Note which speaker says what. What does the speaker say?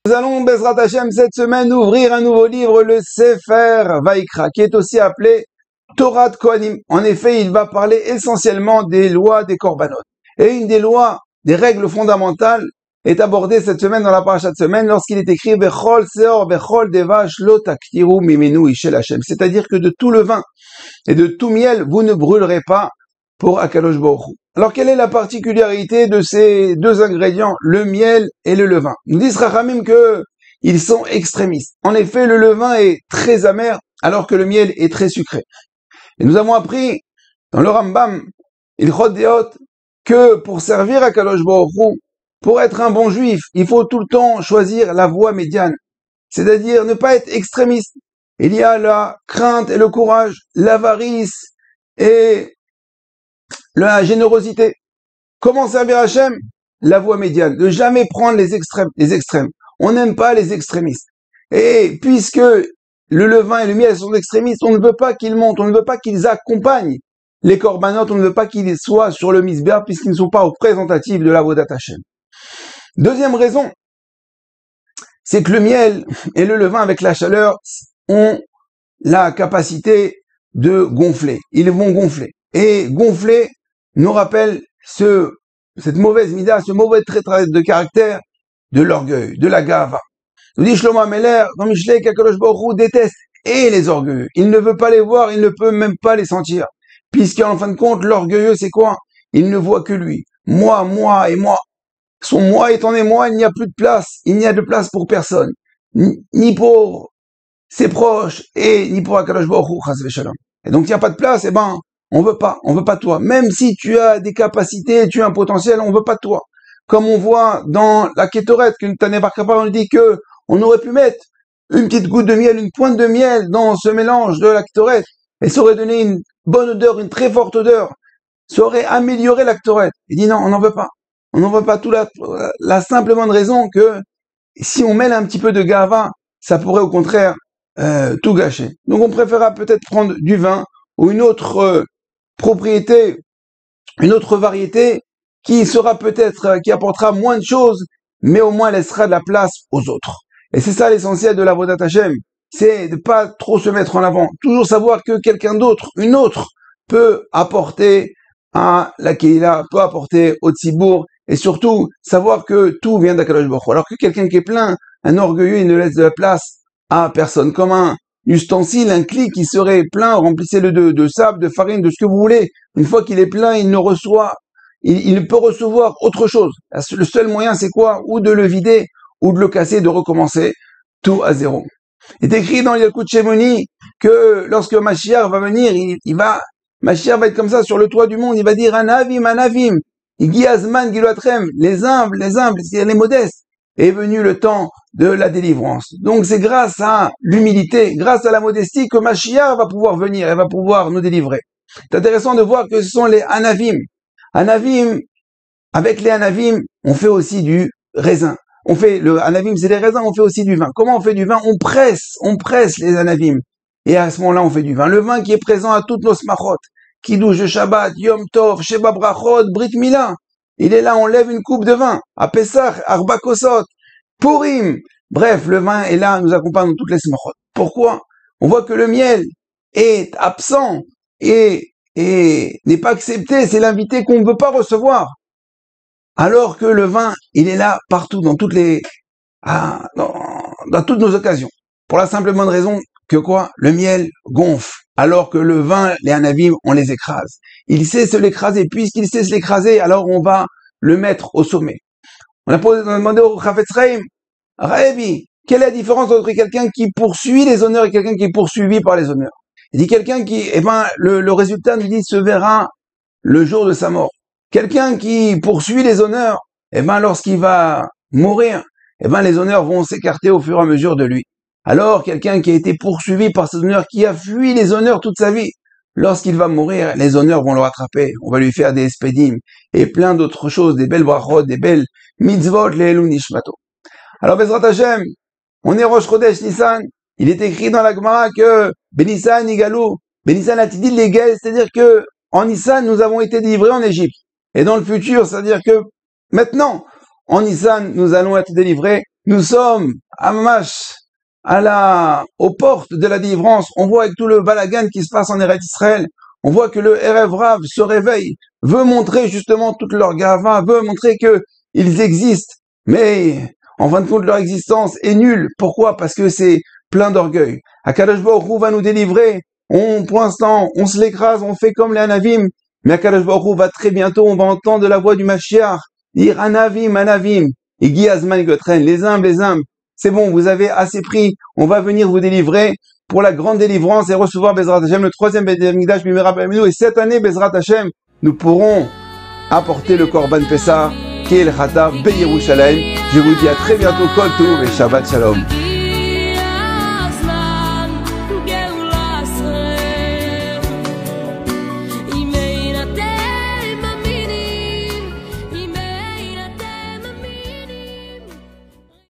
Speaker 1: Nous allons, Bezrat Hashem, cette semaine ouvrir un nouveau livre, le Sefer Vaikra, qui est aussi appelé Torah de Kohanim. En effet, il va parler essentiellement des lois des Korbanot. Et une des lois, des règles fondamentales, est abordée cette semaine dans la paracha de semaine lorsqu'il est écrit Bechol Seor, Bechol Devash, Lo Taktiru Mimenu Ishel Hashem. C'est-à-dire que de tout le vin et de tout miel, vous ne brûlerez pas pour Akadosh Baruch Hu. Alors, quelle est la particularité de ces deux ingrédients, le miel et le levain? Nous disent Rachamim que ils sont extrémistes. En effet, le levain est très amer, alors que le miel est très sucré. Et nous avons appris dans le Rambam, Ilchot Deot, que pour servir à Akadosh Baruch Hu, pour être un bon juif, il faut tout le temps choisir la voie médiane. C'est-à-dire ne pas être extrémiste. Il y a la crainte et le courage, l'avarice et la générosité. Comment servir Hachem? La voie médiane. Ne jamais prendre les extrêmes. On n'aime pas les extrémistes. Et puisque le levain et le miel sont extrémistes, on ne veut pas qu'ils montent, on ne veut pas qu'ils accompagnent les korbanot, on ne veut pas qu'ils soient sur le misbéar puisqu'ils ne sont pas représentatifs de la Avodat Hachem. Deuxième raison, c'est que le miel et le levain avec la chaleur ont la capacité de gonfler. Ils vont gonfler. Et gonfler nous rappelle cette mauvaise mida, ce mauvais trait de caractère de l'orgueil, de la gava. Nous dit Shlomo Ameler, dans Mishlei, qu'Akadosh Baruch Hu déteste et les orgueilleux. Il ne veut pas les voir, il ne peut même pas les sentir. Puisqu'en fin de compte, l'orgueilleux, c'est quoi? Il ne voit que lui. Moi et moi. Son moi étant des moi, il n'y a plus de place. Il n'y a de place pour personne. Ni pour ses proches et ni pour Akadosh Baruch Hu, chas v'shalom. Et donc, il n'y a pas de place, on veut pas de toi. Même si tu as des capacités, tu as un potentiel, on veut pas de toi. Comme on voit dans la Kétoret, que Tané Bar Kappa, on dit que on aurait pu mettre une petite goutte de miel, une pointe de miel dans ce mélange de la Kétoret, et ça aurait donné une bonne odeur, une très forte odeur. Ça aurait amélioré la Kétoret. Il dit non, on n'en veut pas. On n'en veut pas tout la simple bonne raison que si on mêle un petit peu de gava, ça pourrait au contraire tout gâcher. Donc on préférera peut-être prendre du vin ou une autre propriété, une autre variété qui sera peut-être, qui apportera moins de choses, mais au moins laissera de la place aux autres. Et c'est ça l'essentiel de la Avodat Hashem, c'est de pas trop se mettre en avant, toujours savoir que quelqu'un d'autre, une autre, peut apporter à la Keila, peut apporter au Tzibour, et surtout savoir que tout vient d'Akadosh Baruch Hu. Alors que quelqu'un qui est plein, un orgueilleux, il ne laisse de la place à personne, comme un ustensile, un clic qui serait plein, remplissez-le de sable, de farine, de ce que vous voulez. Une fois qu'il est plein, il ne peut recevoir autre chose. Le seul moyen, c'est quoi? Ou de le vider, ou de le casser, de recommencer tout à zéro. Il est écrit dans Yalkut Shemoni que lorsque Mashiach va venir, Mashiach va être comme ça sur le toit du monde, il va dire Anavim, Igi Azman Giloatrem, les humbles, c'est les modestes. Est venu le temps de la délivrance. Donc c'est grâce à l'humilité, grâce à la modestie que Mashiach va pouvoir venir et va pouvoir nous délivrer. C'est intéressant de voir que ce sont les Anavim. Anavim, avec les Anavim, on fait aussi du raisin. Le Anavim, c'est des raisins, on fait aussi du vin. Comment on fait du vin? On presse les Anavim. Et à ce moment-là, on fait du vin. Le vin qui est présent à toutes nos smachot. Kiddush de Shabbat, Yom Tov, Sheba Brachot, Brit Mila. Il est là, on lève une coupe de vin. À Pessah, Arba Kosot, Purim. Bref, le vin est là, nous accompagne dans toutes les smachot. Pourquoi? On voit que le miel est absent et n'est pas accepté. C'est l'invité qu'on ne veut pas recevoir. Alors que le vin, il est là partout, dans toutes nos occasions. Pour la simple bonne raison que quoi? Le miel gonfle. Alors que le vin, les anavim, on les écrase. Il sait se l'écraser. Puisqu'il sait se l'écraser, alors on va le mettre au sommet. On a demandé au Chafetz Chaim, Rabi, quelle est la différence entre quelqu'un qui poursuit les honneurs et quelqu'un qui est poursuivi par les honneurs? Il dit quelqu'un qui, le résultat nous dit se verra le jour de sa mort. Quelqu'un qui poursuit les honneurs, lorsqu'il va mourir, les honneurs vont s'écarter au fur et à mesure de lui. Alors, quelqu'un qui a été poursuivi par ses honneurs, qui a fui les honneurs toute sa vie, lorsqu'il va mourir, les honneurs vont le rattraper. On va lui faire des espedim et plein d'autres choses, des belles brachot, des belles mitzvot, les Elou Nishmato. Alors, Bezrat Hashem, on est Rosh Chodesh Nissan. Il est écrit dans la Gemara que Benissan Igalou, Benissan Atidil Legel, c'est-à-dire que en Nissan, nous avons été délivrés en Égypte. Et dans le futur, c'est-à-dire que maintenant, en Nissan, nous allons être délivrés Nous sommes à Mamash, aux portes de la délivrance. On voit avec tout le balagan qui se passe en Eretz Israël, on voit que le Erev Rav se réveille, veut montrer justement toute leur gava, veut montrer que ils existent. Mais en fin de compte, leur existence est nulle. Pourquoi? Parce que c'est plein d'orgueil. Akadosh Baruch Hu va nous délivrer. Pour l'instant, on se l'écrase, on fait comme les Anavim. Mais Akadosh Baruch Hu va très bientôt, on va entendre la voix du Mashiach dire Anavim, Anavim. Igi Azman Gotren, les humbles. C'est bon, vous avez assez pris. On va venir vous délivrer pour la grande délivrance et recevoir Bezrat Hashem, le troisième Beit Hamikdash Bimera B'Yaminu. Et cette année, Bezrat Hashem, nous pourrons apporter le Korban Pessah, qui est le Chata, Beyerushalayim. Je vous dis à très bientôt, Kol Tov et Shabbat Shalom.